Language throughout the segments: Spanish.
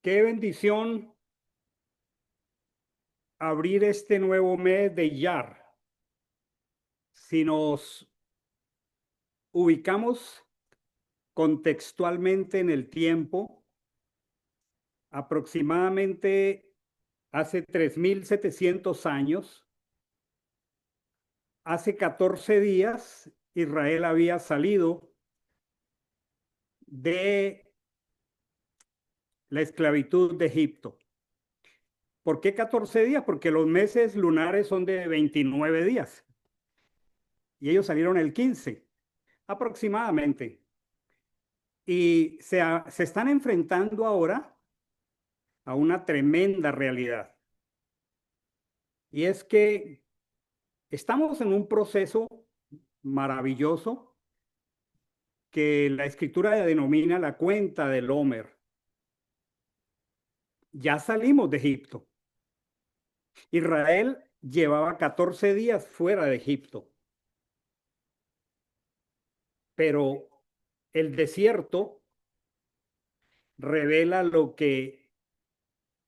Qué bendición abrir este nuevo mes de Iyar. Si nos ubicamos contextualmente en el tiempo, aproximadamente hace 3700 años, hace 14 días, Israel había salido de la esclavitud de Egipto. ¿Por qué 14 días? Porque los meses lunares son de 29 días y ellos salieron el 15 aproximadamente. Y se están enfrentando ahora a una tremenda realidad. Y es que estamos en un proceso maravilloso que la escritura denomina la cuenta del Homer. Ya salimos de Egipto. Israel llevaba 14 días fuera de Egipto, pero el desierto revela lo que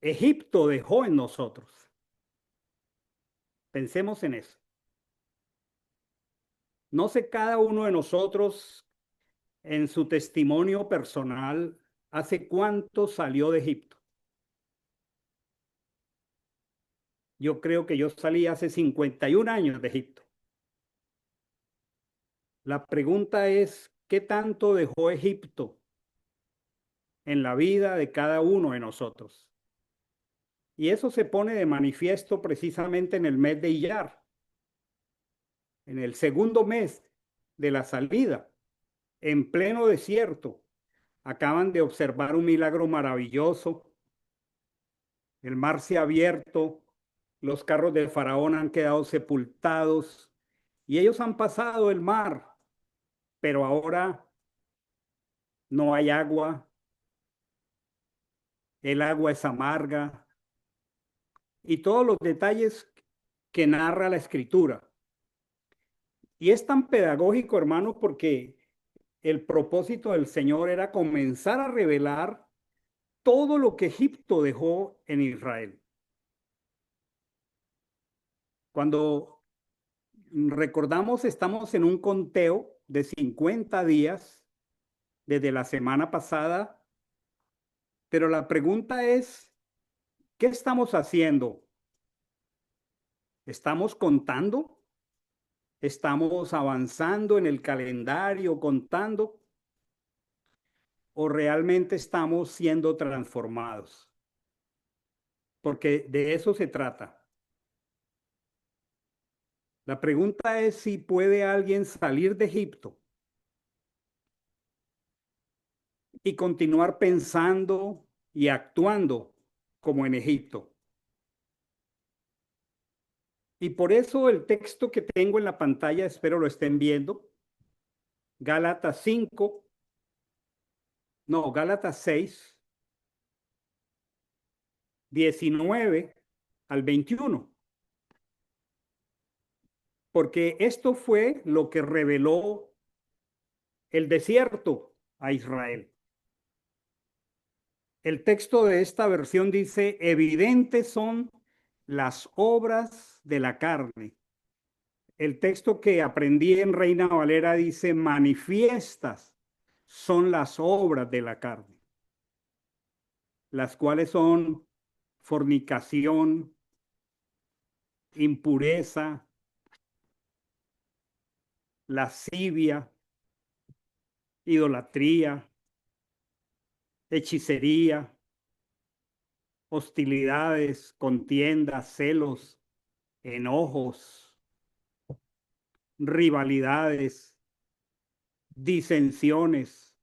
Egipto dejó en nosotros. Pensemos en eso. No sé cada uno de nosotros en su testimonio personal hace cuánto salió de Egipto. Yo creo que yo salí hace 51 años de Egipto. La pregunta es, ¿qué tanto dejó Egipto en la vida de cada uno de nosotros? Y eso se pone de manifiesto precisamente en el mes de Iyar, en el segundo mes de la salida, en pleno desierto. Acaban de observar un milagro maravilloso. El mar se ha abierto, los carros del faraón han quedado sepultados y ellos han pasado el mar, pero ahora no hay agua, el agua es amarga y todos los detalles que narra la escritura. Y es tan pedagógico, hermano, porque el propósito del Señor era comenzar a revelar todo lo que Egipto dejó en Israel. Cuando recordamos, estamos en un conteo de 50 días desde la semana pasada, pero la pregunta es, ¿qué estamos haciendo? ¿Estamos contando? ¿Estamos avanzando en el calendario contando? ¿O realmente estamos siendo transformados? Porque de eso se trata. La pregunta es si puede alguien salir de Egipto y continuar pensando y actuando como en Egipto. Y por eso el texto que tengo en la pantalla, espero lo estén viendo, Gálatas 5, no, Gálatas 6, 19 al 21. Porque esto fue lo que reveló el desierto a Israel. El texto de esta versión dice, evidentes son las obras de la carne. El texto que aprendí en Reina Valera dice, manifiestas son las obras de la carne, las cuales son fornicación, impureza, lascivia, idolatría, hechicería, hostilidades, contiendas, celos, enojos, rivalidades, disensiones,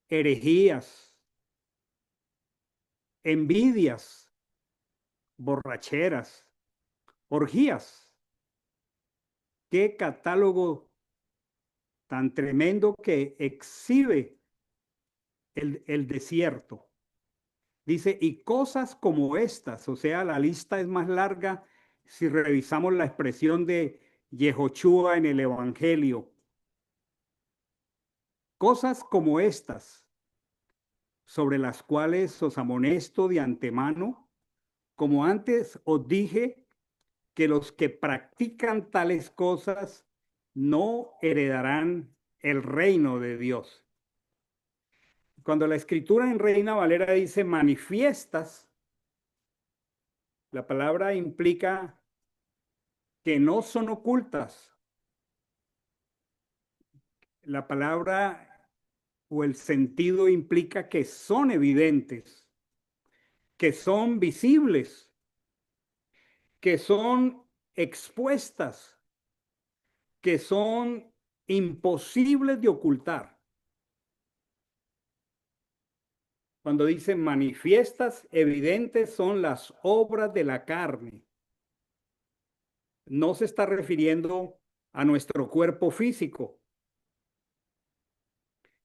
herejías, envidias, borracheras, orgías. Qué catálogo tan tremendo que exhibe el desierto. Dice, y cosas como estas, o sea, la lista es más larga si revisamos la expresión de Yehoshua en el Evangelio. Cosas como estas sobre las cuales os amonesto de antemano, como antes os dije, que los que practican tales cosas no heredarán el reino de Dios. Cuando la escritura en Reina Valera dice manifiestas, la palabra implica que no son ocultas. La palabra o el sentido implica que son evidentes, que son visibles, que son expuestas, que son imposibles de ocultar. Cuando dice manifiestas, evidentes son las obras de la carne. No se está refiriendo a nuestro cuerpo físico.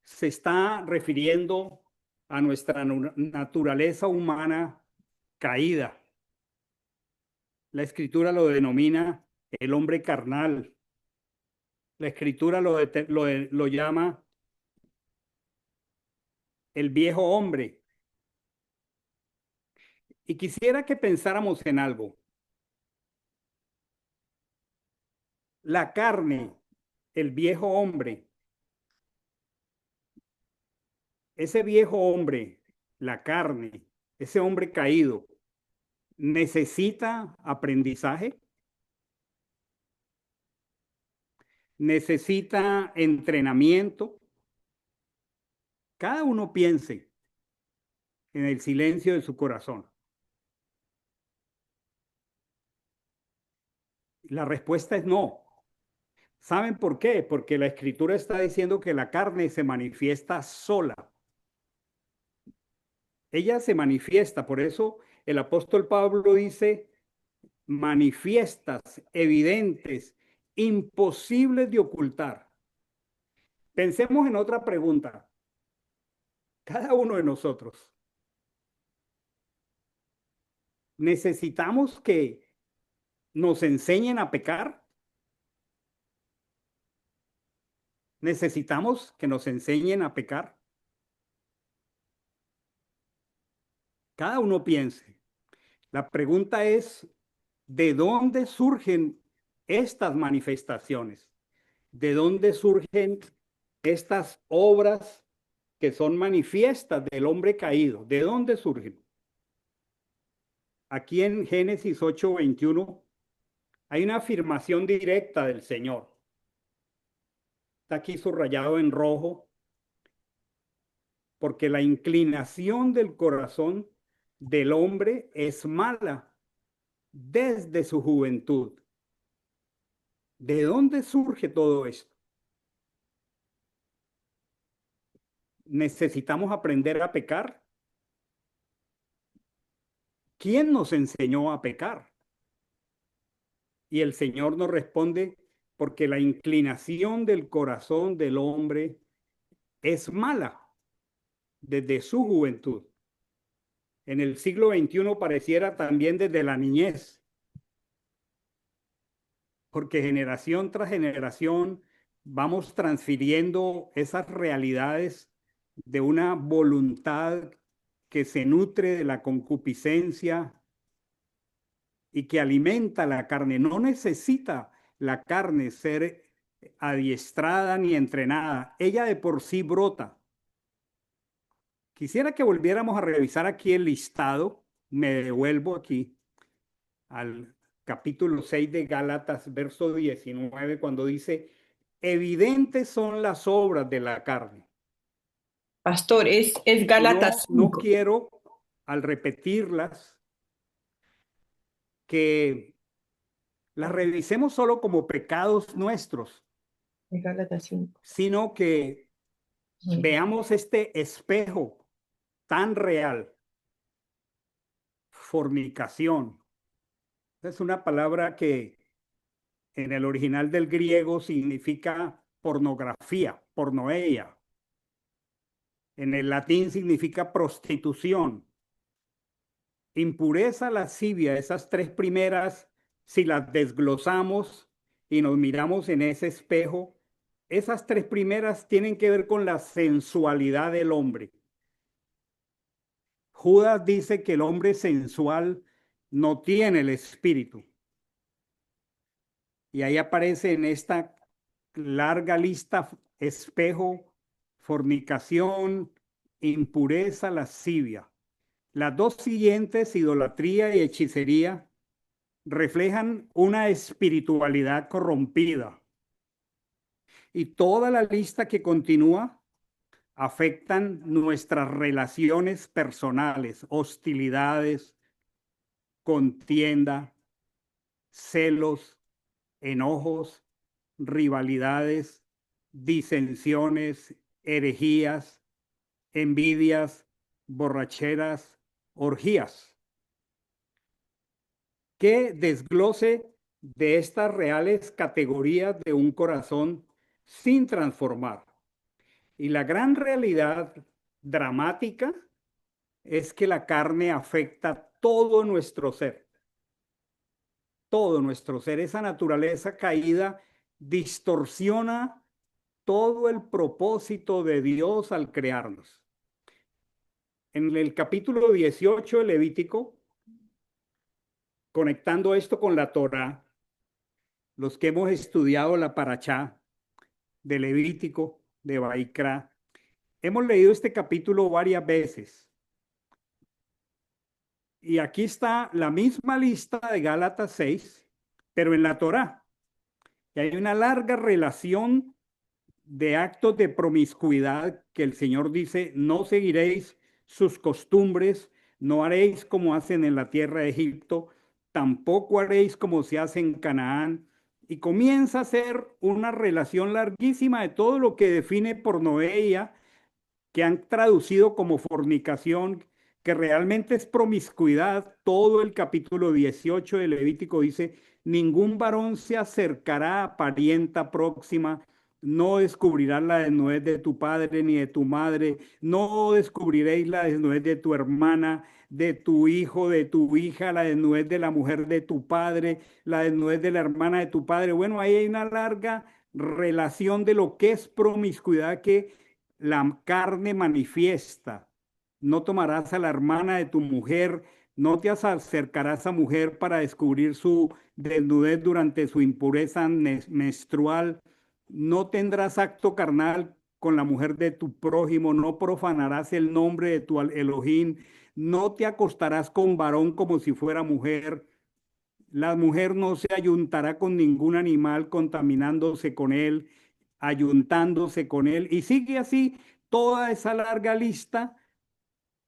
Se está refiriendo a nuestra naturaleza humana caída. La escritura lo denomina el hombre carnal. La escritura lo llama el viejo hombre. Y quisiera que pensáramos en algo. La carne, el viejo hombre, ese viejo hombre, la carne, ese hombre caído, necesita aprendizaje, necesita entrenamiento. Cada uno piense en el silencio de su corazón. La respuesta es no. ¿Saben por qué? Porque la escritura está diciendo que la carne se manifiesta sola. Ella se manifiesta, por eso el apóstol Pablo dice manifiestas, evidentes, imposibles de ocultar. Pensemos en otra pregunta. Cada uno de nosotros necesitamos que nos enseñen a pecar. Necesitamos que nos enseñen a pecar. Cada uno piense. La pregunta es, ¿de dónde surgen estas manifestaciones? ¿De dónde surgen estas obras que son manifiestas del hombre caído? ¿De dónde surgen? Aquí en Génesis 8:21 hay una afirmación directa del Señor. Está aquí subrayado en rojo, porque la inclinación del corazón del hombre es mala desde su juventud. ¿De dónde surge todo esto? ¿Necesitamos aprender a pecar? ¿Quién nos enseñó a pecar? Y el Señor nos responde, porque la inclinación del corazón del hombre es mala desde su juventud. En el siglo XXI pareciera también desde la niñez, porque generación tras generación vamos transfiriendo esas realidades de una voluntad que se nutre de la concupiscencia y que alimenta la carne. No necesita la carne ser adiestrada ni entrenada. Ella de por sí brota. Quisiera que volviéramos a revisar aquí el listado. Me devuelvo aquí al capítulo 6 de Gálatas, verso 19, cuando dice, evidentes son las obras de la carne. Pastor, es Y Gálatas no 5. quiero, al repetirlas, que las revisemos solo como pecados nuestros, Es Gálatas 5. sino que Bueno, veamos este espejo tan real. Fornicación. Es una palabra que en el original del griego significa pornografía, pornoeia. En el latín significa prostitución. Impureza, lascivia, esas tres primeras, si las desglosamos y nos miramos en ese espejo, esas tres primeras tienen que ver con la sensualidad del hombre. Judas dice que el hombre sensual no tiene el espíritu. Y ahí aparece en esta larga lista: espejo, fornicación, impureza, lascivia. Las dos siguientes, idolatría y hechicería, reflejan una espiritualidad corrompida. Y toda la lista que continúa afectan nuestras relaciones personales: hostilidades, contienda, celos, enojos, rivalidades, disensiones, herejías, envidias, borracheras, orgías. ¿Qué desglose de estas reales categorías de un corazón sin transformar? Y la gran realidad dramática es que la carne afecta todo nuestro ser. Todo nuestro ser. Esa naturaleza caída distorsiona todo el propósito de Dios al crearnos. En el capítulo 18 de Levítico, conectando esto con la Torá, los que hemos estudiado la Parashá de Levítico, de Baikra, hemos leído este capítulo varias veces. Y aquí está la misma lista de Gálatas 6, pero en la Torá. Y hay una larga relación de actos de promiscuidad que el Señor dice: no seguiréis sus costumbres, no haréis como hacen en la tierra de Egipto, tampoco haréis como se hace en Canaán. Y comienza a ser una relación larguísima de todo lo que define pornoeia, que han traducido como fornicación, que realmente es promiscuidad. Todo el capítulo 18 de Levítico dice: ningún varón se acercará a parienta próxima, no descubrirás la desnudez de tu padre ni de tu madre, no descubriréis la desnudez de tu hermana, de tu hijo, de tu hija, la desnudez de la mujer de tu padre, la desnudez de la hermana de tu padre. Bueno, ahí hay una larga relación de lo que es promiscuidad que la carne manifiesta. No tomarás a la hermana de tu mujer, no te acercarás a mujer para descubrir su desnudez durante su impureza menstrual, no tendrás acto carnal con la mujer de tu prójimo, no profanarás el nombre de tu Elohim, no te acostarás con varón como si fuera mujer. La mujer no se ayuntará con ningún animal contaminándose con él, ayuntándose con él. Y sigue así toda esa larga lista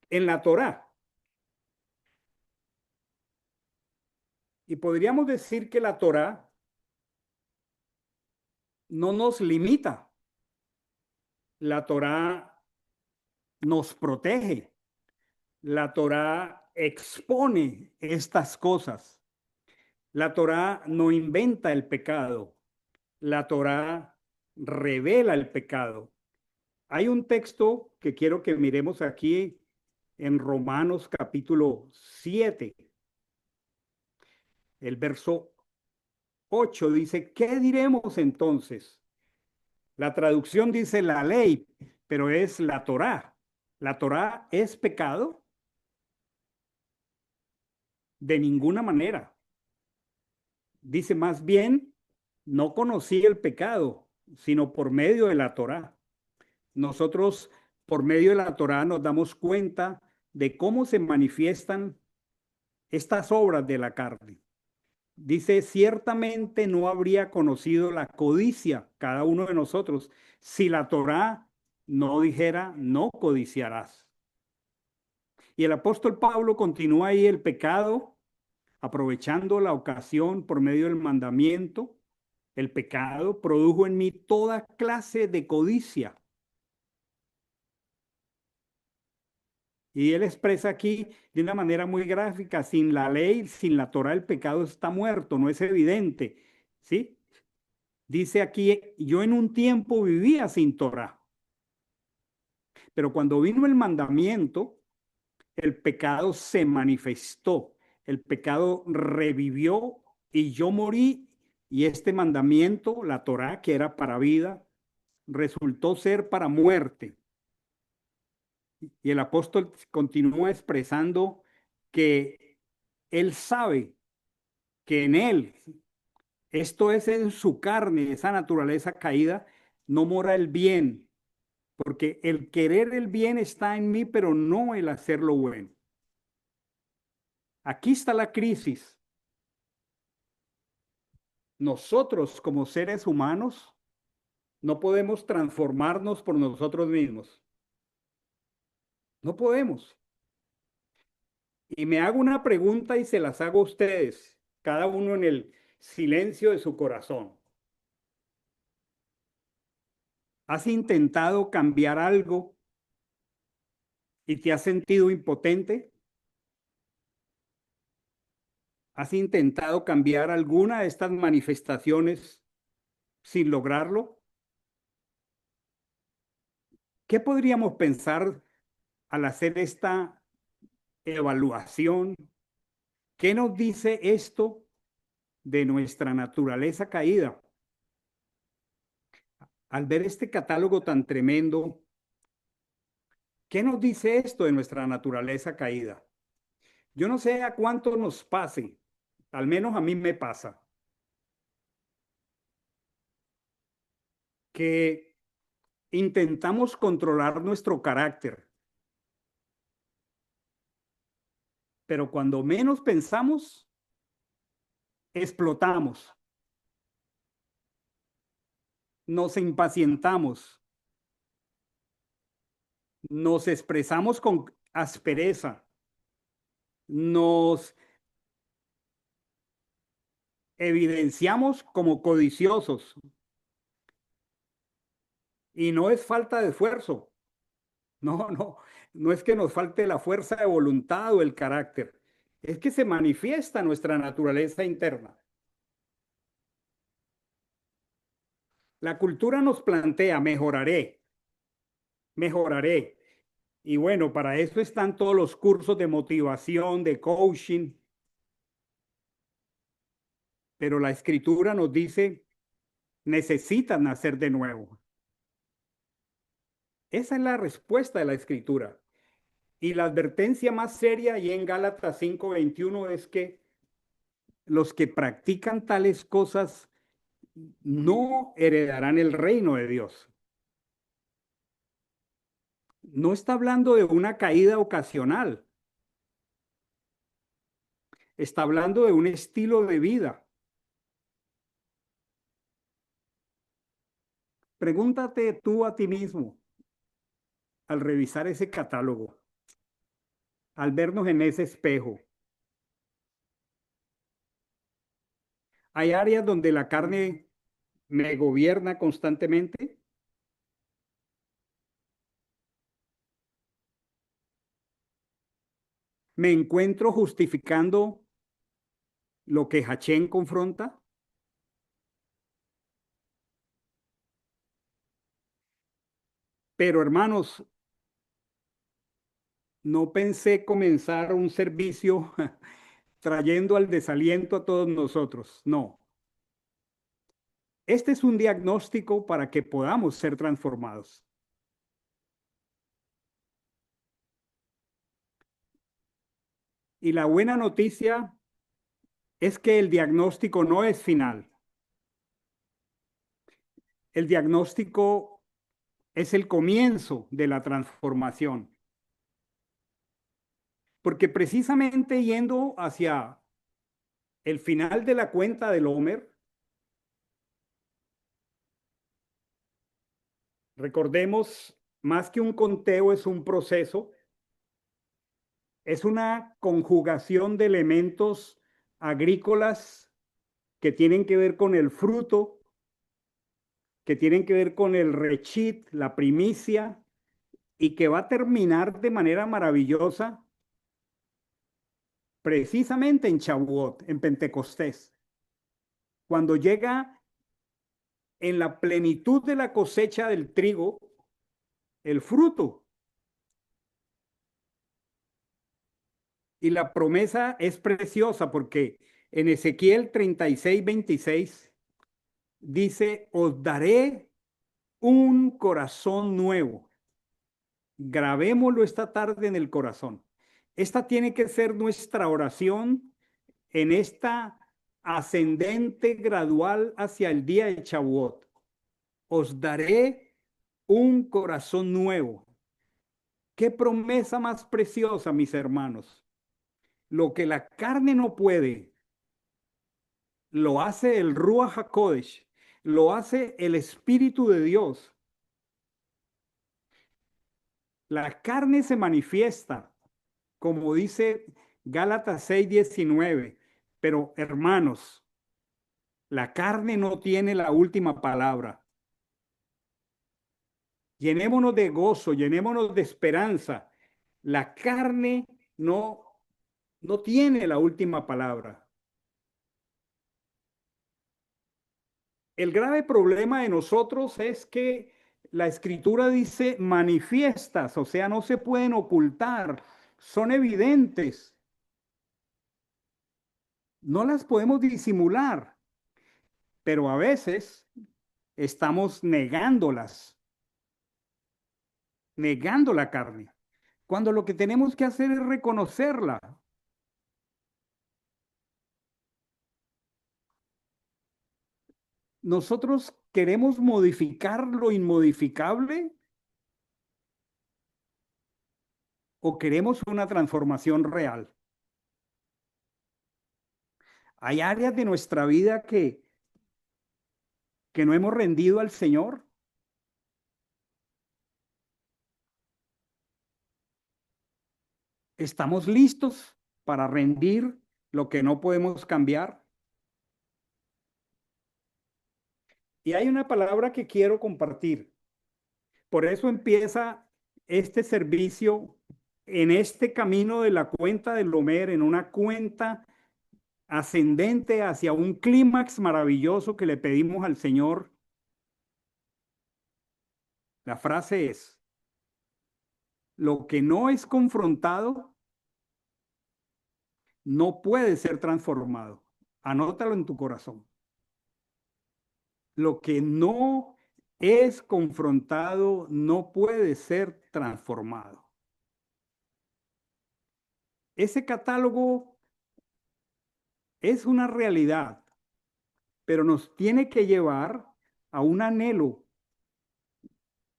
en la Torá. Y podríamos decir que la Torá no nos limita. La Torá nos protege. La Torá expone estas cosas. La Torá no inventa el pecado. La Torá revela el pecado. Hay un texto que quiero que miremos aquí en Romanos capítulo 7. El verso 8 dice: ¿qué diremos entonces? La traducción dice la ley, pero es la Torá. ¿La Torá es pecado? De ninguna manera. Dice más bien: no conocí el pecado, sino por medio de la Torá. Nosotros, por medio de la Torá, nos damos cuenta de cómo se manifiestan estas obras de la carne. Dice: ciertamente no habría conocido la codicia cada uno de nosotros si la Torá no dijera: no codiciarás. Y el apóstol Pablo continúa ahí: el pecado, aprovechando la ocasión por medio del mandamiento, el pecado produjo en mí toda clase de codicia. Y él expresa aquí de una manera muy gráfica: sin la ley, sin la Torá, el pecado está muerto, no es evidente, ¿sí? Dice aquí: yo en un tiempo vivía sin Torá, pero cuando vino el mandamiento, el pecado se manifestó, el pecado revivió y yo morí, y este mandamiento, la Torá, que era para vida, resultó ser para muerte. Y el apóstol continúa expresando que él sabe que en él, esto es en su carne, esa naturaleza caída, no mora el bien, porque el querer el bien está en mí, pero no el hacer lo bueno. Aquí está la crisis. Nosotros como seres humanos no podemos transformarnos por nosotros mismos. No podemos. Y me hago una pregunta y se las hago a ustedes, cada uno en el silencio de su corazón. ¿Has intentado cambiar algo y te has sentido impotente? ¿Has intentado cambiar alguna de estas manifestaciones sin lograrlo? ¿Qué podríamos pensar al hacer esta evaluación? ¿Qué nos dice esto de nuestra naturaleza caída? Al ver este catálogo tan tremendo, ¿qué nos dice esto de nuestra naturaleza caída? Yo no sé a cuánto nos pase, al menos a mí me pasa, que intentamos controlar nuestro carácter, pero cuando menos pensamos, explotamos, nos impacientamos, nos expresamos con aspereza, nos evidenciamos como codiciosos y no es falta de esfuerzo, no es que nos falte la fuerza de voluntad o el carácter, es que se manifiesta nuestra naturaleza interna. La cultura nos plantea, mejoraré, mejoraré. Y bueno, para eso están todos los cursos de motivación, de coaching, pero la escritura nos dice, necesitas nacer de nuevo. Esa es la respuesta de la escritura. Y la advertencia más seria y en Gálatas 5:21 es que los que practican tales cosas no heredarán el reino de Dios. No está hablando de una caída ocasional, está hablando de un estilo de vida. Pregúntate tú a ti mismo al revisar ese catálogo, al vernos en ese espejo. Hay áreas donde la carne me gobierna constantemente. Me encuentro justificando lo que Hachén confronta. Pero hermanos, no pensé comenzar un servicio trayendo al desaliento a todos nosotros. No. Este es un diagnóstico para que podamos ser transformados. Y la buena noticia es que el diagnóstico no es final. El diagnóstico es el comienzo de la transformación. Porque precisamente yendo hacia el final de la cuenta del Homer, recordemos, más que un conteo es un proceso, es una conjugación de elementos agrícolas que tienen que ver con el fruto, que tienen que ver con el rechit, la primicia, y que va a terminar de manera maravillosa precisamente en Shavuot, en Pentecostés, cuando llega en la plenitud de la cosecha del trigo, el fruto. Y la promesa es preciosa porque en Ezequiel 36:26 dice, os daré un corazón nuevo Grabémoslo esta tarde en el corazón. Esta tiene que ser nuestra oración en esta ascendente gradual hacia el día de Shavuot. Os daré un corazón nuevo. Qué promesa más preciosa, mis hermanos. Lo que la carne no puede, lo hace el Ruach HaKodesh, lo hace el Espíritu de Dios. La carne se manifiesta, como dice Gálatas 6:19, pero hermanos, la carne no tiene la última palabra. Llenémonos de gozo, llenémonos de esperanza. La carne no tiene la última palabra. El grave problema de nosotros es que la escritura dice manifiestas, o sea, no se pueden ocultar, son evidentes, no las podemos disimular, pero a veces estamos negándolas, negando la carne, cuando lo que tenemos que hacer es reconocerla. Nosotros queremos modificar lo inmodificable o queremos una transformación real. Hay áreas de nuestra vida que no hemos rendido al Señor. ¿Estamos listos para rendir lo que no podemos cambiar? Y hay una palabra que quiero compartir. Por eso empieza este servicio en este camino de la cuenta del Homer, en una cuenta ascendente hacia un clímax maravilloso que le pedimos al Señor. La frase es, lo que no es confrontado no puede ser transformado. Anótalo en tu corazón. Lo que no es confrontado no puede ser transformado. Ese catálogo es una realidad, pero nos tiene que llevar a un anhelo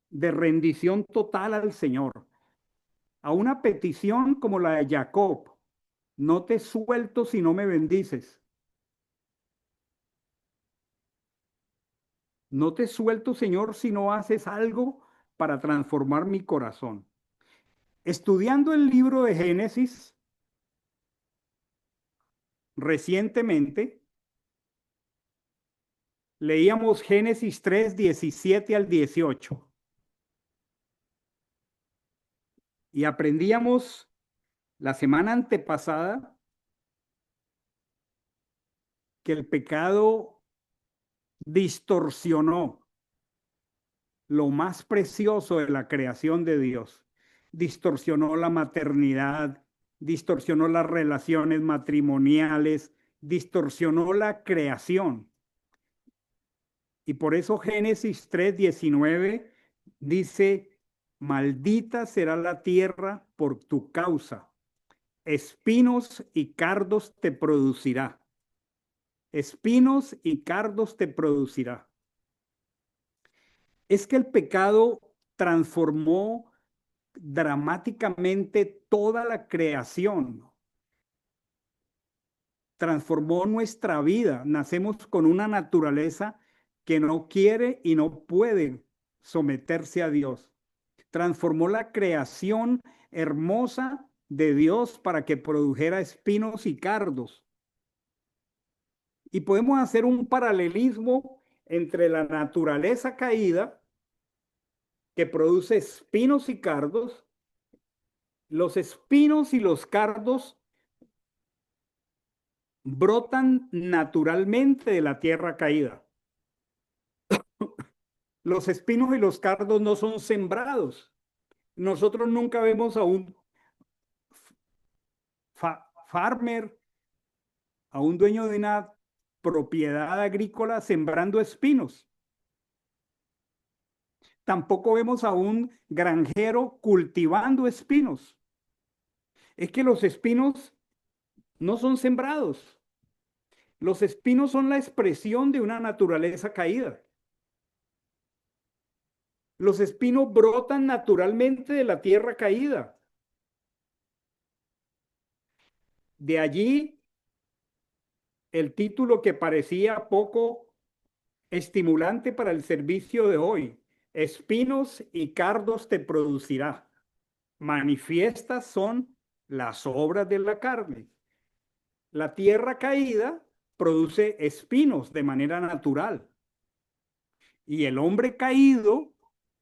de rendición total al Señor, a una petición como la de Jacob: no te suelto si no me bendices. No te suelto, Señor, si no haces algo para transformar mi corazón. Estudiando el libro de Génesis recientemente, leíamos Génesis 3:17 al 18 y aprendíamos la semana antepasada que el pecado distorsionó lo más precioso de la creación de Dios. Distorsionó la maternidad, distorsionó las relaciones matrimoniales, distorsionó la creación. Y por eso Génesis 3:19 dice: maldita será la tierra por tu causa, espinos y cardos te producirá. Espinos y cardos te producirá. Es que el pecado transformó dramáticamente toda la creación, transformó nuestra vida. Nacemos con una naturaleza que no quiere y no puede someterse a Dios. Transformó la creación hermosa de Dios para que produjera espinos y cardos. Y podemos hacer un paralelismo entre la naturaleza caída, que produce espinos y cardos. Los espinos y los cardos brotan naturalmente de la tierra caída. Los espinos y los cardos no son sembrados. Nosotros nunca vemos a un farmer, a un dueño de una propiedad agrícola sembrando espinos. tampoco vemos a un granjero cultivando espinos. Es que los espinos no son sembrados. Los espinos son la expresión de una naturaleza caída. Los espinos brotan naturalmente de la tierra caída. De allí el título que parecía poco estimulante para el servicio de hoy. Espinos y cardos te producirá. Manifiestas son las obras de la carne. La tierra caída produce espinos de manera natural y el hombre caído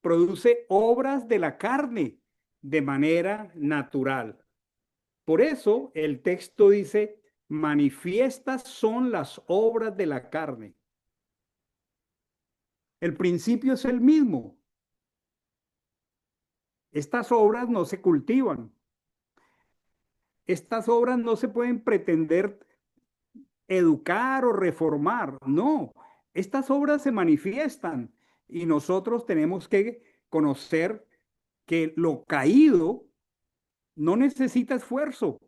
produce obras de la carne de manera natural. Por eso el texto dice, manifiestas son las obras de la carne. El principio es el mismo. Estas obras no se cultivan. Estas obras no se pueden pretender educar o reformar. No, estas obras se manifiestan y nosotros tenemos que conocer que lo caído no necesita esfuerzo.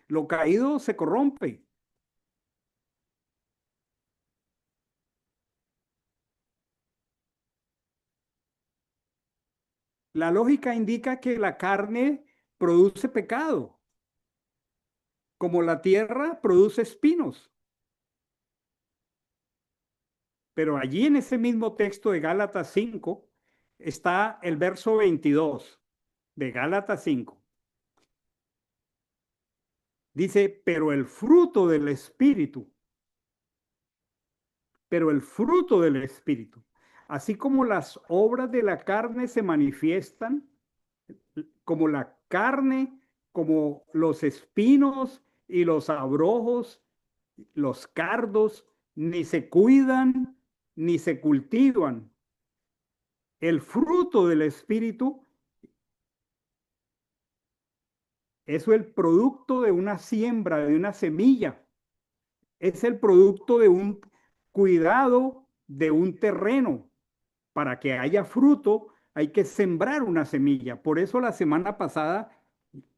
Lo caído se corrompe. La lógica indica que la carne produce pecado, como la tierra produce espinos. Pero allí en ese mismo texto de Gálatas 5 está el verso 22 de Gálatas 5. Dice, pero el fruto del Espíritu, así como las obras de la carne se manifiestan, como la carne, como los espinos y los abrojos, los cardos, ni se cuidan ni se cultivan. El fruto del Espíritu es el producto de una siembra, de una semilla. Es el producto de un cuidado de un terreno. Para que haya fruto, hay que sembrar una semilla. Por eso la semana pasada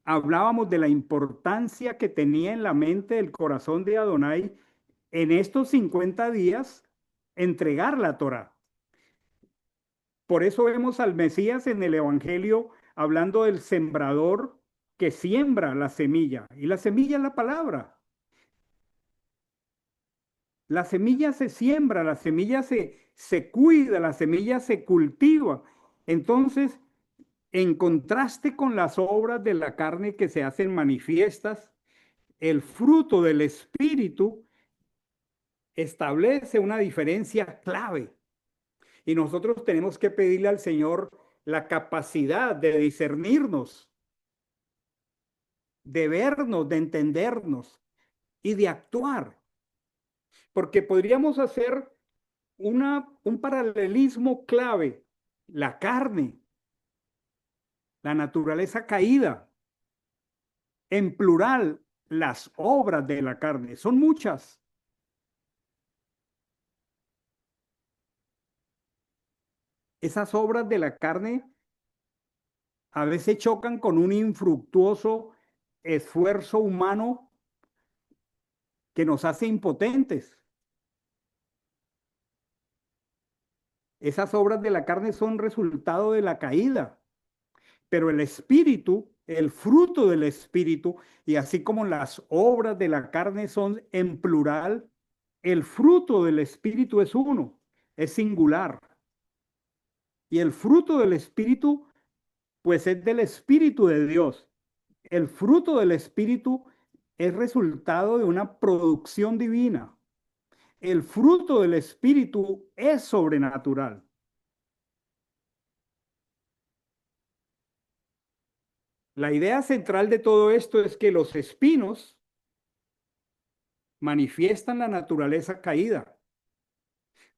hablábamos de la importancia que tenía en la mente, el corazón de Adonai en estos 50 días entregar la Torá. Por eso vemos al Mesías en el Evangelio hablando del sembrador que siembra la semilla. Y la semilla es la palabra. La semilla se siembra, la semilla se cuida, la semilla se cultiva. Entonces, en contraste con las obras de la carne que se hacen manifiestas, el fruto del Espíritu establece una diferencia clave. Y nosotros tenemos que pedirle al Señor la capacidad de discernirnos, de vernos, de entendernos y de actuar. Porque podríamos hacer un paralelismo clave. La carne, la naturaleza caída, en plural, las obras de la carne, son muchas. Esas obras de la carne a veces chocan con un infructuoso esfuerzo humano que nos hace impotentes. Esas obras de la carne son resultado de la caída, pero el espíritu, el fruto del espíritu, y así como las obras de la carne son en plural, el fruto del espíritu es uno, es singular. Y el fruto del espíritu, pues es del espíritu de Dios. El fruto del espíritu es resultado de una producción divina. El fruto del espíritu es sobrenatural. La idea central de todo esto es que los espinos manifiestan la naturaleza caída,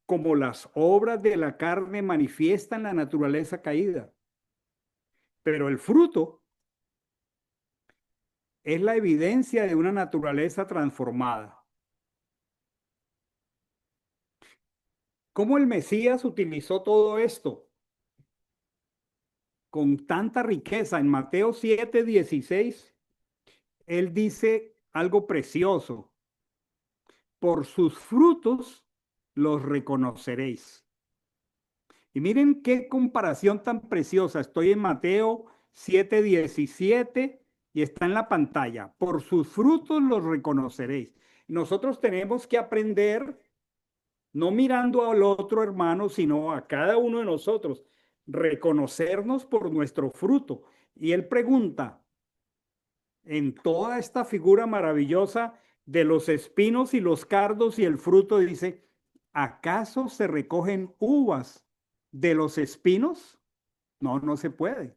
como las obras de la carne manifiestan la naturaleza caída. Pero el fruto es la evidencia de una naturaleza transformada. ¿Cómo el Mesías utilizó todo esto? con tanta riqueza. En Mateo 7:16, él dice algo precioso. Por sus frutos los reconoceréis. Y miren qué comparación tan preciosa. Estoy en Mateo 7:17 y está en la pantalla. Por sus frutos los reconoceréis. Nosotros tenemos que aprender, no mirando al otro hermano, sino a cada uno de nosotros, reconocernos por nuestro fruto. Y él pregunta, en toda esta figura maravillosa de los espinos y los cardos y el fruto, dice, ¿acaso se recogen uvas de los espinos? No, no se puede.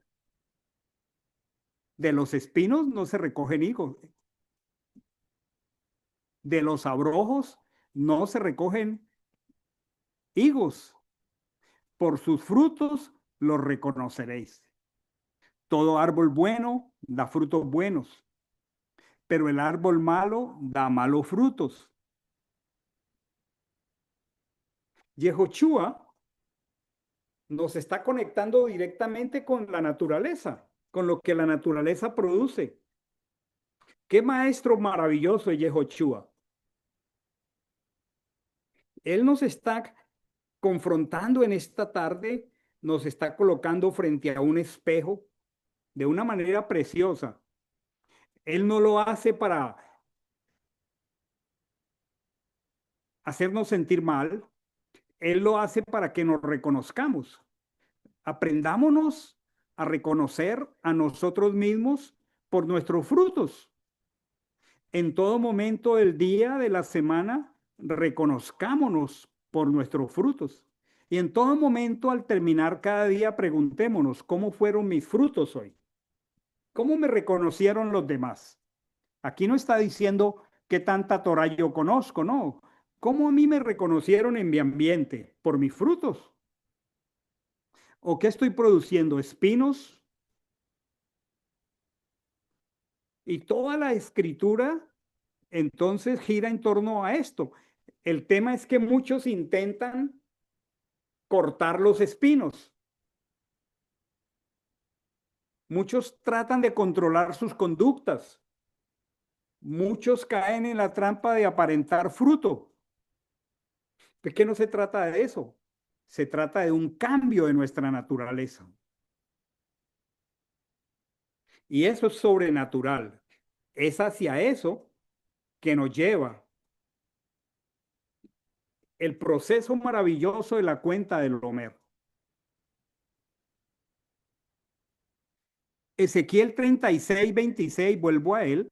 De los espinos no se recogen higos. De los abrojos no se recogen higos. Por sus frutos los reconoceréis. Todo árbol bueno da frutos buenos, pero el árbol malo da malos frutos. Yehoshua nos está conectando directamente con la naturaleza, con lo que la naturaleza produce. Qué maestro maravilloso es Yehoshua. Él nos está confrontando en esta tarde, nos está colocando frente a un espejo de una manera preciosa. Él no lo hace para hacernos sentir mal, él lo hace para que nos reconozcamos. Aprendámonos a reconocer a nosotros mismos por nuestros frutos. En todo momento del día, de la semana, reconozcámonos por nuestros frutos. Y en todo momento, al terminar cada día, preguntémonos, ¿cómo fueron mis frutos hoy? ¿Cómo me reconocieron los demás? Aquí no está diciendo qué tanta Torah yo conozco, no. ¿Cómo a mí me reconocieron en mi ambiente? ¿Por mis frutos? ¿O qué estoy produciendo? ¿Espinos? Y toda la escritura entonces gira en torno a esto. El tema es que muchos intentan cortar los espinos. Muchos tratan de controlar sus conductas. Muchos caen en la trampa de aparentar fruto. Es que no se trata de eso. Se trata de un cambio de nuestra naturaleza. Y eso es sobrenatural. Es hacia eso que nos lleva el proceso maravilloso de la cuenta del Homer. Ezequiel 36:26, vuelvo a él.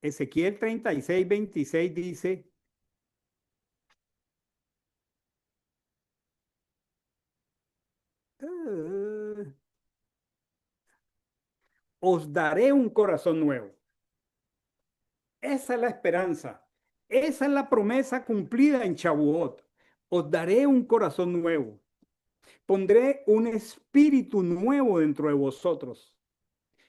Ezequiel 36:26 dice, "Ah, os daré un corazón nuevo". Esa es la esperanza. Esa es la promesa cumplida en Shavuot. Os daré un corazón nuevo. Pondré un espíritu nuevo dentro de vosotros.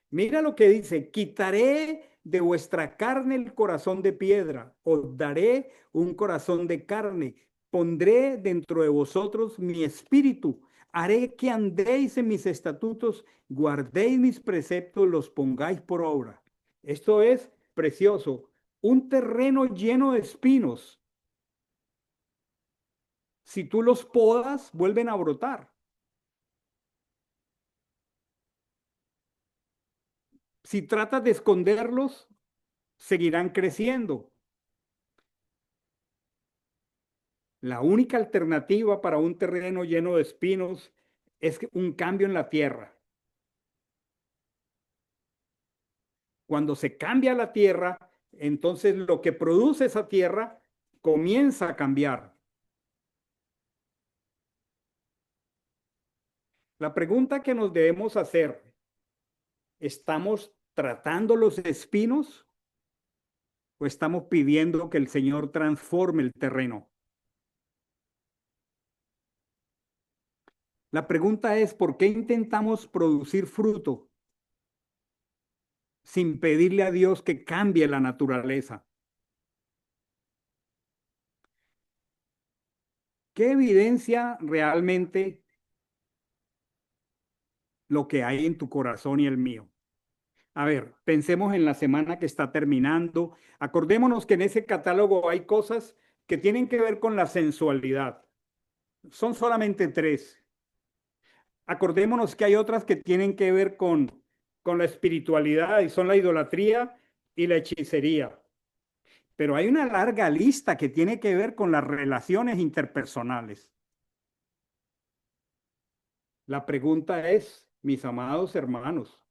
Mira lo que dice, quitaré de vuestra carne el corazón de piedra, os daré un corazón de carne, pondré dentro de vosotros mi espíritu, haré que andéis en mis estatutos, guardéis mis preceptos, los pongáis por obra. Esto es precioso, un terreno lleno de espinos. Si tú los podas, vuelven a brotar. Si tratas de esconderlos, seguirán creciendo. La única alternativa para un terreno lleno de espinos es un cambio en la tierra. Cuando se cambia la tierra, entonces lo que produce esa tierra comienza a cambiar. La pregunta que nos debemos hacer, ¿estamos tratando los espinos o estamos pidiendo que el Señor transforme el terreno? La pregunta es, ¿por qué intentamos producir fruto sin pedirle a Dios que cambie la naturaleza? ¿Qué evidencia realmente lo que hay en tu corazón y el mío? A ver, pensemos en la semana que está terminando. Acordémonos que en ese catálogo hay cosas que tienen que ver con la sensualidad. Son solamente tres. Acordémonos que hay otras que tienen que ver con la espiritualidad y son la idolatría y la hechicería. Pero hay una larga lista que tiene que ver con las relaciones interpersonales. La pregunta es, mis amados hermanos,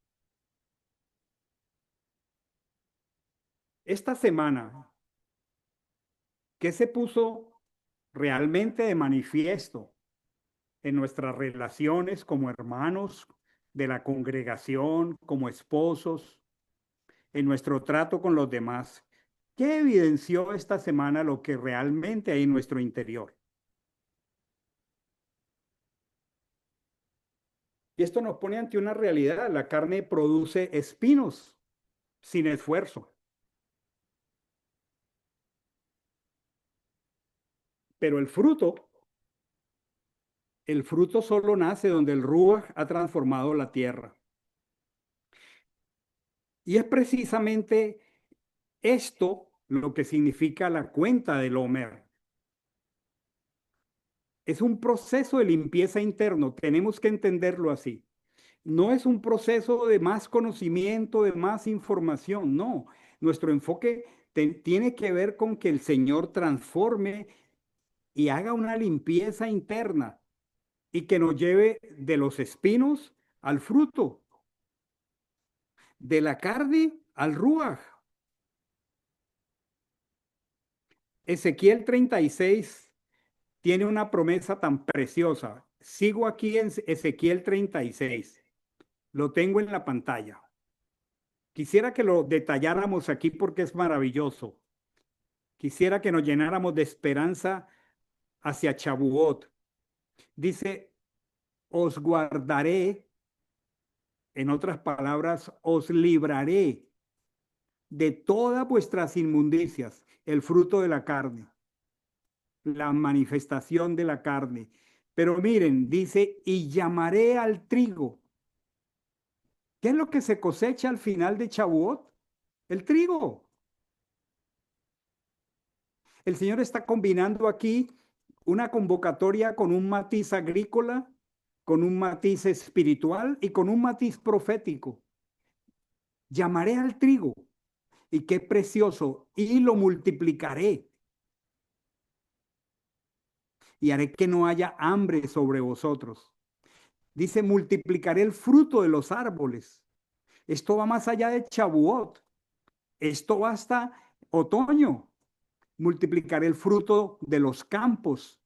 esta semana, ¿qué se puso realmente de manifiesto en nuestras relaciones como hermanos de la congregación, como esposos, en nuestro trato con los demás? ¿Qué evidenció esta semana lo que realmente hay en nuestro interior? Y esto nos pone ante una realidad. La carne produce espinos sin esfuerzo, pero el fruto solo nace donde el Ruach ha transformado la tierra. Y es precisamente esto lo que significa la cuenta del Homer. Es un proceso de limpieza interno, tenemos que entenderlo así. No es un proceso de más conocimiento, de más información, no. Nuestro enfoque tiene que ver con que el Señor transforme y haga una limpieza interna y que nos lleve de los espinos al fruto, de la carne al ruaj. Ezequiel 36 tiene una promesa tan preciosa. Sigo aquí en Ezequiel 36. Lo tengo en la pantalla. Quisiera que lo detalláramos aquí porque es maravilloso. Quisiera que nos llenáramos de esperanza hacia Chabuot. Dice, os guardaré, en otras palabras, os libraré de todas vuestras inmundicias, el fruto de la carne, la manifestación de la carne. Pero miren, dice, y llamaré al trigo. ¿Qué es lo que se cosecha al final de Chabuot? El trigo. El Señor está combinando aquí una convocatoria con un matiz agrícola, con un matiz espiritual y con un matiz profético. Llamaré al trigo, y qué precioso, y lo multiplicaré, y haré que no haya hambre sobre vosotros. Dice, multiplicaré el fruto de los árboles. Esto va más allá de Chabuot. Esto va hasta otoño. Multiplicaré el fruto de los campos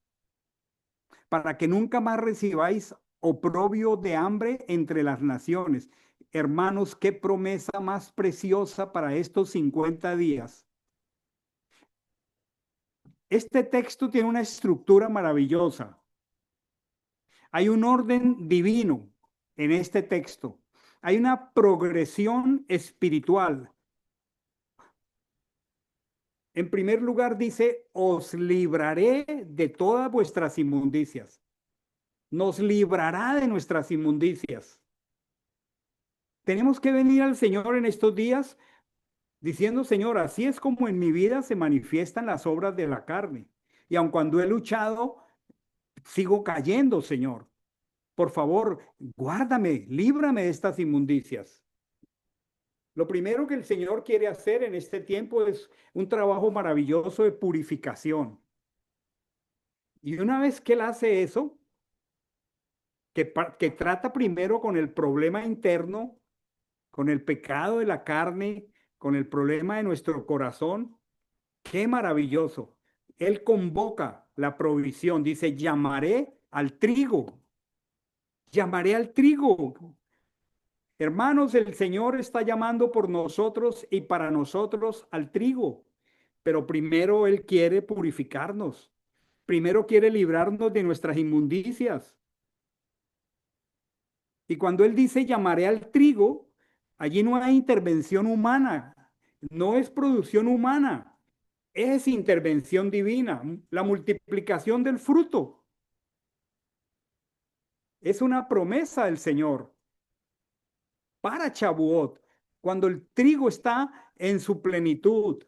para que nunca más recibáis oprobio de hambre entre las naciones. Hermanos, qué promesa más preciosa para estos 50 días. Este texto tiene una estructura maravillosa. Hay un orden divino en este texto. Hay una progresión espiritual. En primer lugar dice, os libraré de todas vuestras inmundicias. Nos librará de nuestras inmundicias. Tenemos que venir al Señor en estos días diciendo, Señor, así es como en mi vida se manifiestan las obras de la carne. Y aun cuando he luchado, sigo cayendo, Señor. Por favor, guárdame, líbrame de estas inmundicias. Lo primero que el Señor quiere hacer en este tiempo es un trabajo maravilloso de purificación. Y una vez que Él hace eso, que trata primero con el problema interno, con el pecado de la carne, con el problema de nuestro corazón, qué maravilloso. Él convoca la provisión, dice, llamaré al trigo. Hermanos, el Señor está llamando por nosotros y para nosotros al trigo, pero primero Él quiere purificarnos, primero quiere librarnos de nuestras inmundicias. Y cuando Él dice llamaré al trigo, allí no hay intervención humana, no es producción humana, es intervención divina. La multiplicación del fruto es una promesa del Señor para Chabuot, cuando el trigo está en su plenitud.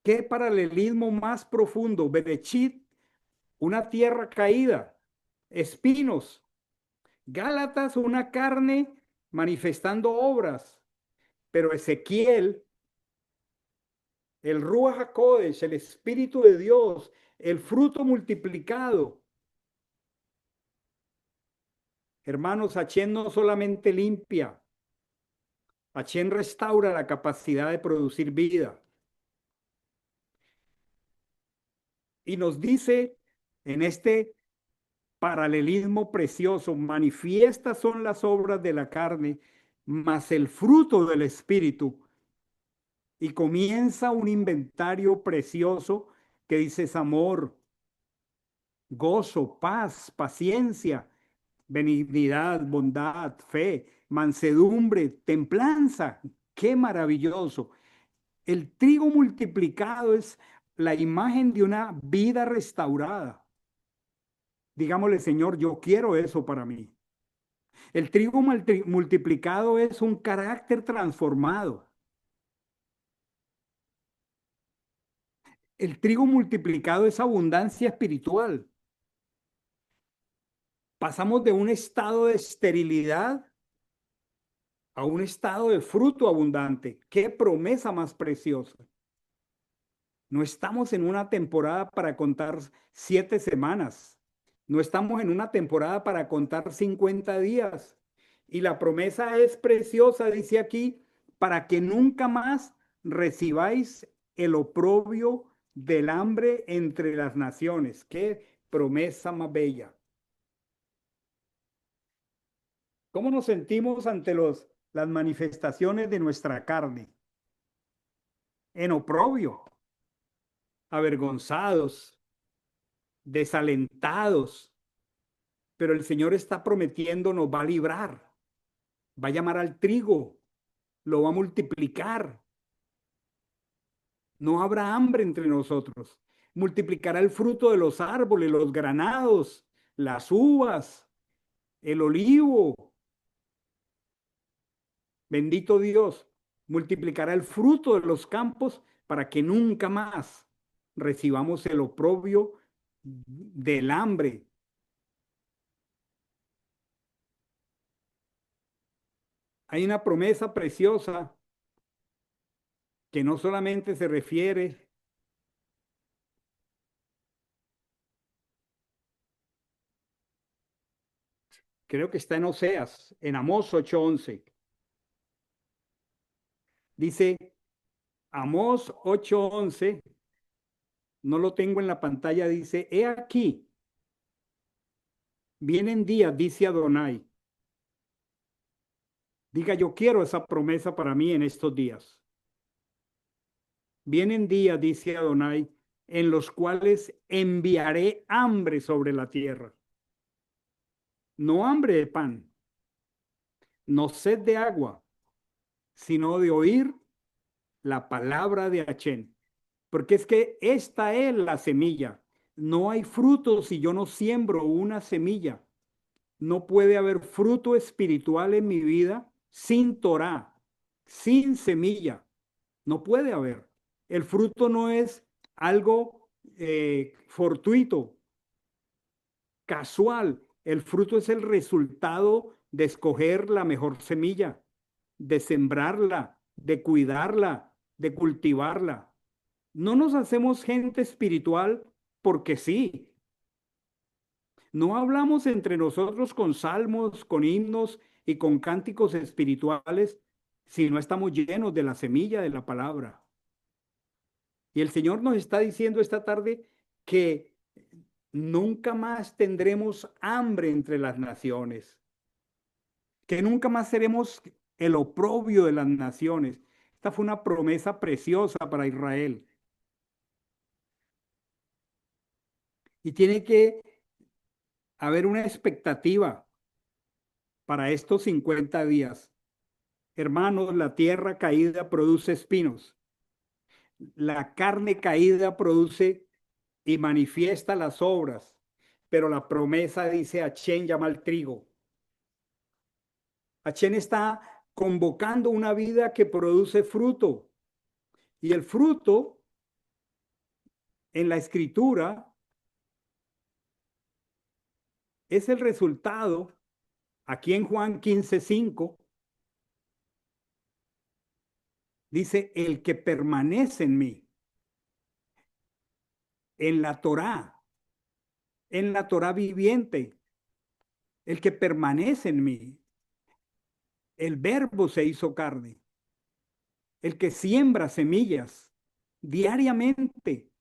¿Qué paralelismo más profundo? Berechit, una tierra caída, espinos. Gálatas, una carne manifestando obras. Pero Ezequiel, el Ruach HaKodesh, el Espíritu de Dios, el fruto multiplicado. Hermanos, Hachén no solamente limpia, Hachén restaura la capacidad de producir vida. Y nos dice en este paralelismo precioso, manifiestas son las obras de la carne, mas el fruto del Espíritu. Y comienza un inventario precioso que dice amor, gozo, paz, paciencia, benignidad, bondad, fe, mansedumbre, templanza. Qué maravilloso. El trigo multiplicado es la imagen de una vida restaurada. Digámosle, Señor, yo quiero eso para mí. El trigo multiplicado es un carácter transformado. El trigo multiplicado es abundancia espiritual. Pasamos de un estado de esterilidad a un estado de fruto abundante. Qué promesa más preciosa. No estamos en una temporada para contar 7 semanas. No estamos en una temporada para contar 50 días. Y la promesa es preciosa, dice aquí, para que nunca más recibáis el oprobio del hambre entre las naciones. Qué promesa más bella. ¿Cómo nos sentimos ante las manifestaciones de nuestra carne? En oprobio, avergonzados, desalentados, pero el Señor está prometiendo nos va a librar, va a llamar al trigo, lo va a multiplicar, no habrá hambre entre nosotros, multiplicará el fruto de los árboles, los granados, las uvas, el olivo, bendito Dios, multiplicará el fruto de los campos para que nunca más recibamos el oprobio del hambre. Hay una promesa preciosa que no solamente se refiere, creo que está en Oseas, en Amós 8:11. Dice Amós 8:11, no lo tengo en la pantalla, dice, he aquí, vienen días, dice Adonai. Diga, yo quiero esa promesa para mí en estos días. Vienen días, dice Adonai, en los cuales enviaré hambre sobre la tierra. No hambre de pan, no sed de agua, sino de oír la palabra de Achén. Porque es que esta es la semilla. No hay fruto si yo no siembro una semilla. No puede haber fruto espiritual en mi vida sin Torah, sin semilla. No puede haber. El fruto no es algo fortuito, casual. El fruto es el resultado de escoger la mejor semilla, de sembrarla, de cuidarla, de cultivarla. No nos hacemos gente espiritual porque sí. No hablamos entre nosotros con salmos, con himnos y con cánticos espirituales si no estamos llenos de la semilla de la palabra. Y el Señor nos está diciendo esta tarde que nunca más tendremos hambre entre las naciones, que nunca más seremos el oprobio de las naciones. Esta fue una promesa preciosa para Israel. Y tiene que haber una expectativa para estos 50 días. Hermanos, la tierra caída produce espinos. La carne caída produce y manifiesta las obras, pero la promesa dice: Achén llama al trigo. Achén está convocando una vida que produce fruto. Y el fruto en la escritura es el resultado. Aquí en Juan 15:5 dice: el que permanece en mí, en la Torá viviente, el que permanece en mí, el verbo se hizo carne, el que siembra semillas diariamente,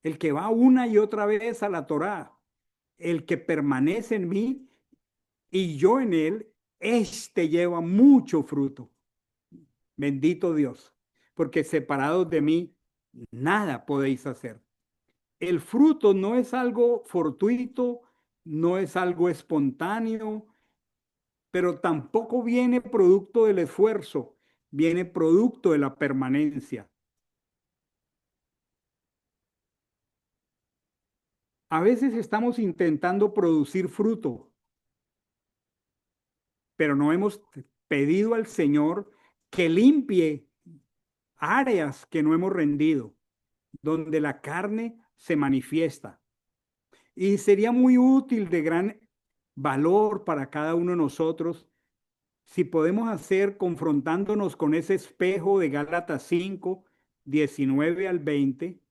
el que va una y otra vez a la Torá, el que permanece en mí y yo en él, este lleva mucho fruto. Bendito Dios, porque separados de mí, nada podéis hacer. El fruto no es algo fortuito, no es algo espontáneo, pero tampoco viene producto del esfuerzo, viene producto de la permanencia. A veces estamos intentando producir fruto, pero no hemos pedido al Señor que limpie áreas que no hemos rendido, donde la carne se manifiesta. Y sería muy útil, de gran valor para cada uno de nosotros, si podemos hacer, confrontándonos con ese espejo de Gálatas 5, 19 al 20,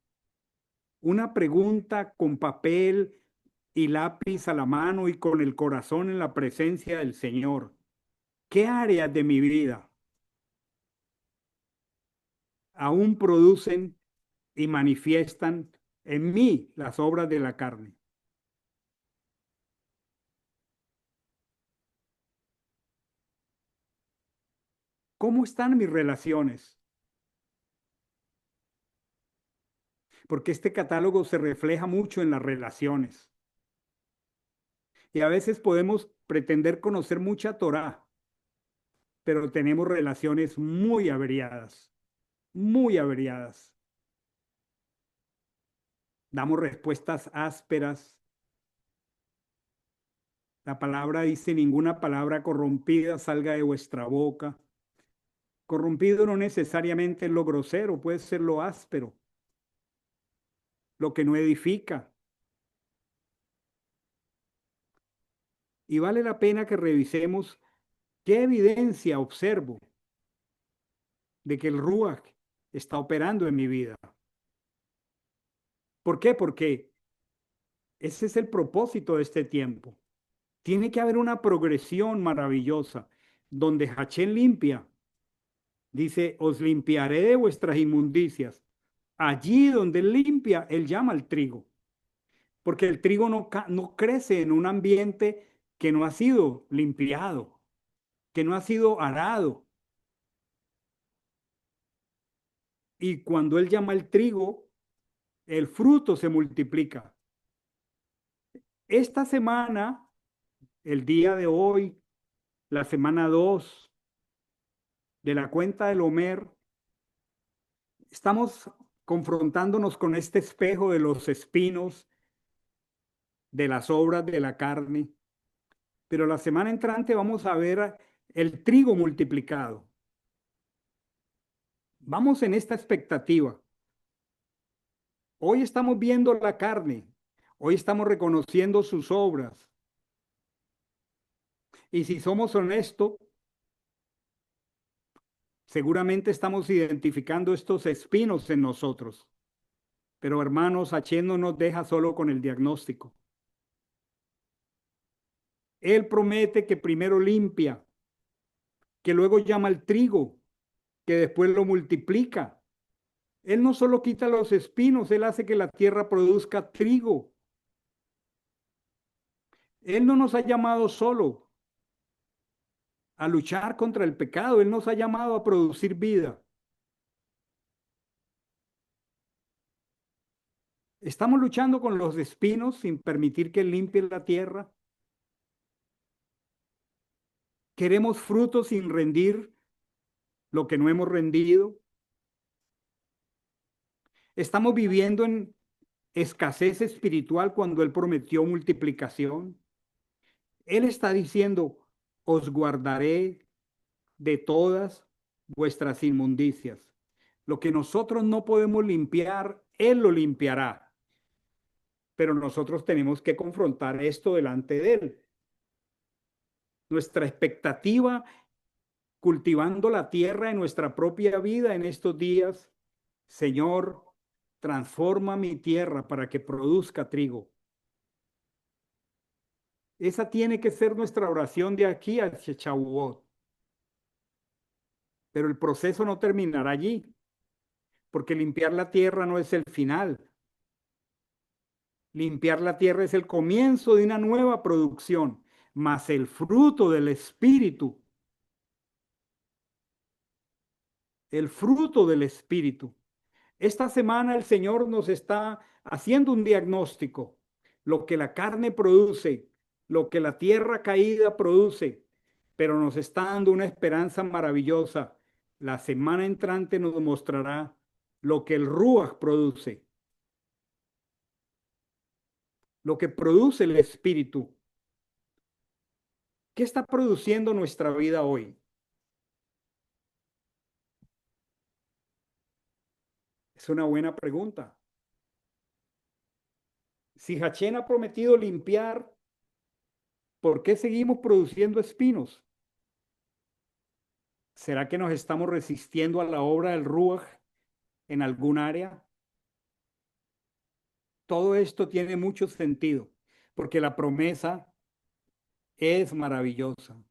una pregunta con papel y lápiz a la mano y con el corazón en la presencia del Señor. ¿Qué áreas de mi vida aún producen y manifiestan en mí las obras de la carne? ¿Cómo están mis relaciones? Porque este catálogo se refleja mucho en las relaciones. Y a veces podemos pretender conocer mucha Torá, pero tenemos relaciones muy averiadas, muy averiadas. Damos respuestas ásperas. La palabra dice: ninguna palabra corrompida salga de vuestra boca. Corrompido no necesariamente es lo grosero, puede ser lo áspero, lo que no edifica. Y vale la pena que revisemos qué evidencia observo de que el Ruach está operando en mi vida. ¿Por qué? Porque ese es el propósito de este tiempo. Tiene que haber una progresión maravillosa donde Hachén limpia. Dice: os limpiaré de vuestras inmundicias. Allí donde él limpia, él llama al trigo. Porque el trigo no crece en un ambiente que no ha sido limpiado, que no ha sido arado. Y cuando él llama al trigo, el fruto se multiplica. Esta semana, el día de hoy, la semana 2 de la cuenta del Homer, estamos confrontándonos con este espejo de los espinos, de las obras de la carne, pero la semana entrante vamos a ver el trigo multiplicado. Vamos en esta expectativa. Hoy estamos viendo la carne, hoy estamos reconociendo sus obras. Y si somos honestos, seguramente estamos identificando estos espinos en nosotros. Pero hermanos, Achén no nos deja solo con el diagnóstico. Él promete que primero limpia, que luego llama al trigo, que después lo multiplica. Él no solo quita los espinos, él hace que la tierra produzca trigo. Él no nos ha llamado solo a luchar contra el pecado, él nos ha llamado a producir vida. Estamos luchando con los espinos sin permitir que limpie la tierra. Queremos frutos sin rendir lo que no hemos rendido. Estamos viviendo en escasez espiritual cuando Él prometió multiplicación. Él está diciendo, os guardaré de todas vuestras inmundicias. Lo que nosotros no podemos limpiar, Él lo limpiará. Pero nosotros tenemos que confrontar esto delante de Él. Nuestra expectativa, cultivando la tierra en nuestra propia vida en estos días, Señor, transforma mi tierra para que produzca trigo. Esa tiene que ser nuestra oración de aquí hacia Shavuot. Pero el proceso no terminará allí, porque limpiar la tierra no es el final. Limpiar la tierra es el comienzo de una nueva producción, mas el fruto del Espíritu, el fruto del Espíritu. Esta semana el Señor nos está haciendo un diagnóstico. Lo que la carne produce, lo que la tierra caída produce, pero nos está dando una esperanza maravillosa. La semana entrante nos mostrará lo que el Ruach produce, lo que produce el Espíritu. ¿Qué está produciendo nuestra vida hoy? Es una buena pregunta. Si Hachén ha prometido limpiar, ¿por qué seguimos produciendo espinos? ¿Será que nos estamos resistiendo a la obra del Ruach en algún área? Todo esto tiene mucho sentido, porque la promesa es maravillosa.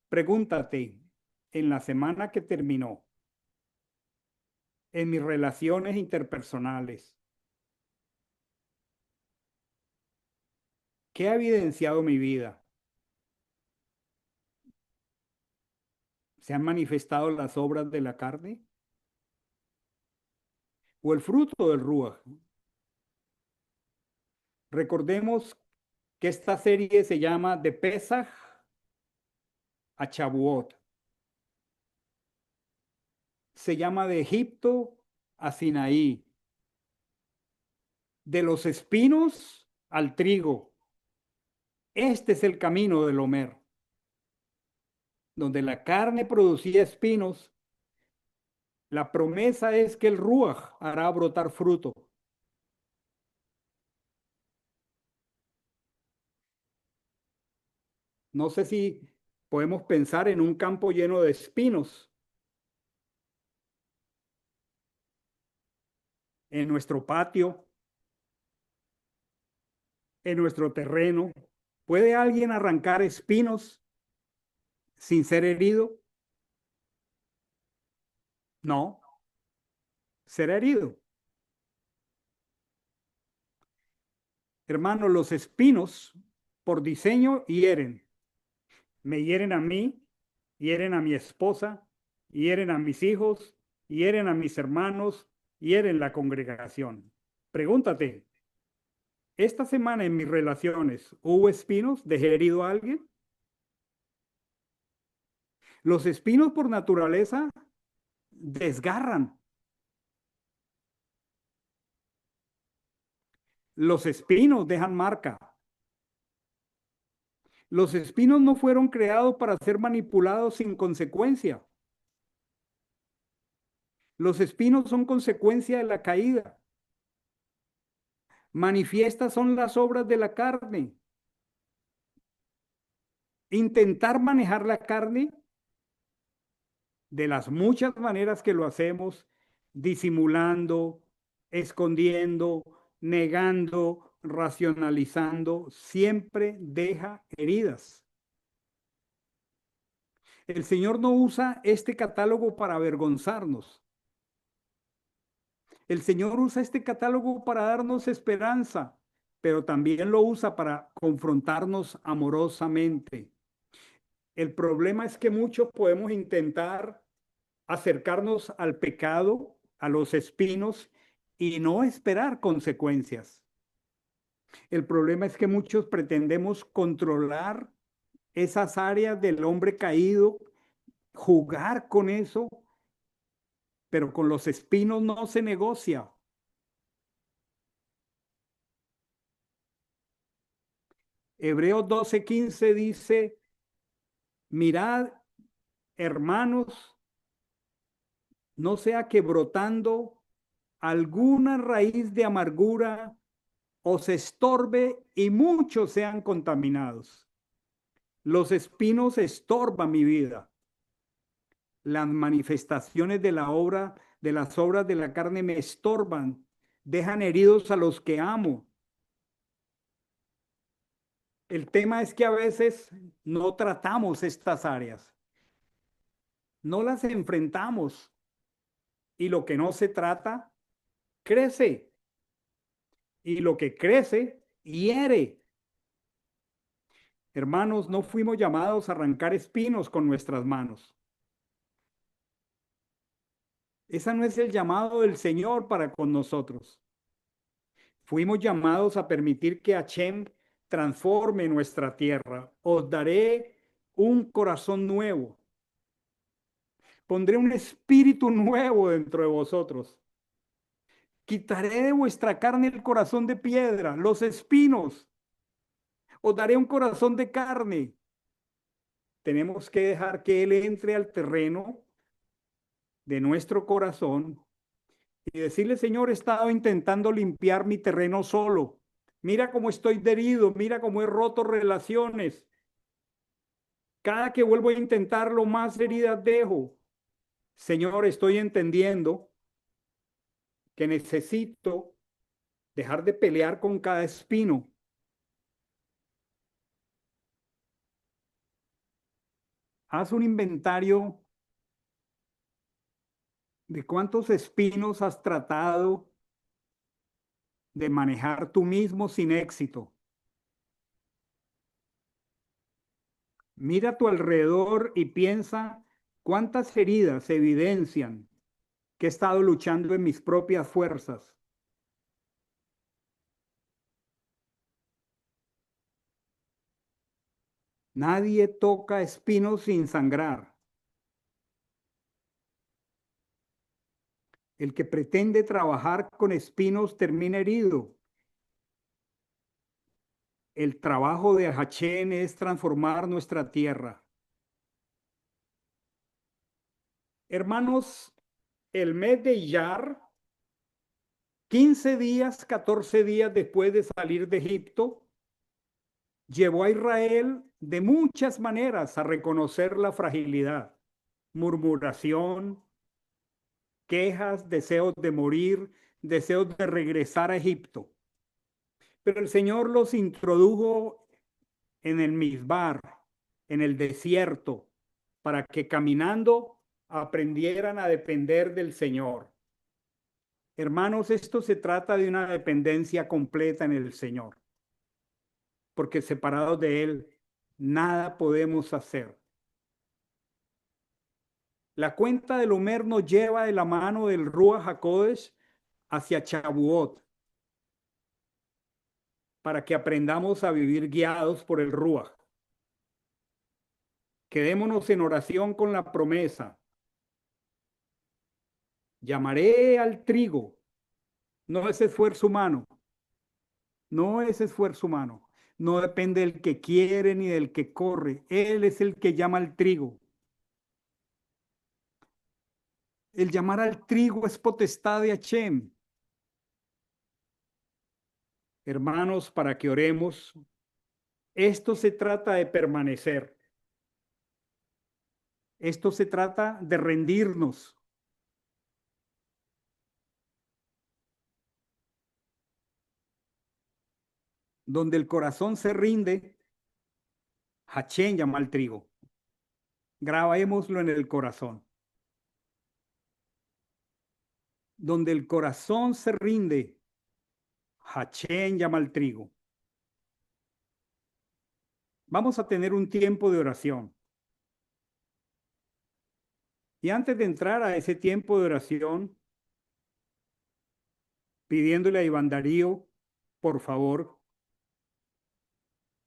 Pregúntate, en la semana que terminó, en mis relaciones interpersonales, ¿qué ha evidenciado mi vida? ¿Se han manifestado las obras de la carne o el fruto del Ruach? Recordemos que esta serie se llama De Pesaj a Shavuot. Se llama de Egipto a Sinaí, de los espinos al trigo. Este es el camino del Homer, donde la carne producía espinos. La promesa es que el Ruach hará brotar fruto. No sé si podemos pensar en un campo lleno de espinos en nuestro patio, en nuestro terreno. ¿Puede alguien arrancar espinos sin ser herido? No, será herido. Hermanos, los espinos por diseño hieren. Me hieren a mí, hieren a mi esposa, hieren a mis hijos, hieren a mis hermanos, hieren la congregación. Pregúntate, ¿esta semana en mis relaciones hubo espinos? ¿Dejé herido a alguien? Los espinos por naturaleza desgarran. Los espinos dejan marca. Los espinos no fueron creados para ser manipulados sin consecuencia. Los espinos son consecuencia de la caída. Manifiestas son las obras de la carne. Intentar manejar la carne de las muchas maneras que lo hacemos, disimulando, escondiendo, negando, racionalizando, siempre deja heridas. El Señor no usa este catálogo para avergonzarnos. El Señor usa este catálogo para darnos esperanza, pero también lo usa para confrontarnos amorosamente. El problema es que muchos podemos intentar acercarnos al pecado, a los espinos, y no esperar consecuencias. El problema es que muchos pretendemos controlar esas áreas del hombre caído, jugar con eso, pero con los espinos no se negocia. Hebreos 12:15 dice, mirad, hermanos, no sea que brotando alguna raíz de amargura os estorbe y muchos sean contaminados. Los espinos estorban mi vida. Las manifestaciones de la obra, de las obras de la carne me estorban, dejan heridos a los que amo. El tema es que a veces no tratamos estas áreas, no las enfrentamos y lo que no se trata crece y lo que crece hiere. Hermanos, no fuimos llamados a arrancar espinos con nuestras manos. Ese no es el llamado del Señor para con nosotros. Fuimos llamados a permitir que Hashem transforme nuestra tierra. Os daré un corazón nuevo. Pondré un espíritu nuevo dentro de vosotros. Quitaré de vuestra carne el corazón de piedra, los espinos. Os daré un corazón de carne. Tenemos que dejar que Él entre al terreno de nuestro corazón y decirle, Señor, he estado intentando limpiar mi terreno solo. Mira cómo estoy herido, mira cómo he roto relaciones. Cada que vuelvo a intentarlo, más heridas dejo. Señor, estoy entendiendo que necesito dejar de pelear con cada espino. Haz un inventario de cuántos espinos has tratado de manejar tú mismo sin éxito. Mira a tu alrededor y piensa cuántas heridas evidencian que he estado luchando en mis propias fuerzas. Nadie toca espinos sin sangrar. El que pretende trabajar con espinos termina herido. El trabajo de Hachén es transformar nuestra tierra. Hermanos, el mes de Iyar, 15 días, 14 días después de salir de Egipto, llevó a Israel de muchas maneras a reconocer la fragilidad, murmuración, quejas, deseos de morir, deseos de regresar a Egipto. Pero el Señor los introdujo en el Misbar, en el desierto, para que caminando aprendieran a depender del Señor. Hermanos, esto se trata de una dependencia completa en el Señor, porque separados de Él, nada podemos hacer. La cuenta del Homer nos lleva de la mano del Ruach HaKodesh hacia Chabuot, para que aprendamos a vivir guiados por el Ruach. Quedémonos en oración con la promesa. Llamaré al trigo. No es esfuerzo humano. No es esfuerzo humano. No depende del que quiere ni del que corre. Él es el que llama al trigo. El llamar al trigo es potestad de Hashem. Hermanos, para que oremos, esto se trata de permanecer. Esto se trata de rendirnos. Donde el corazón se rinde, Hashem llama al trigo. Grabémoslo en el corazón. Donde el corazón se rinde, Hashem llama al trigo. Vamos a tener un tiempo de oración. Y antes de entrar a ese tiempo de oración, pidiéndole a Iván Darío, por favor,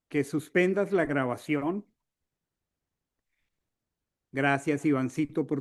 que suspendas la grabación Gracias, Ivancito, por tu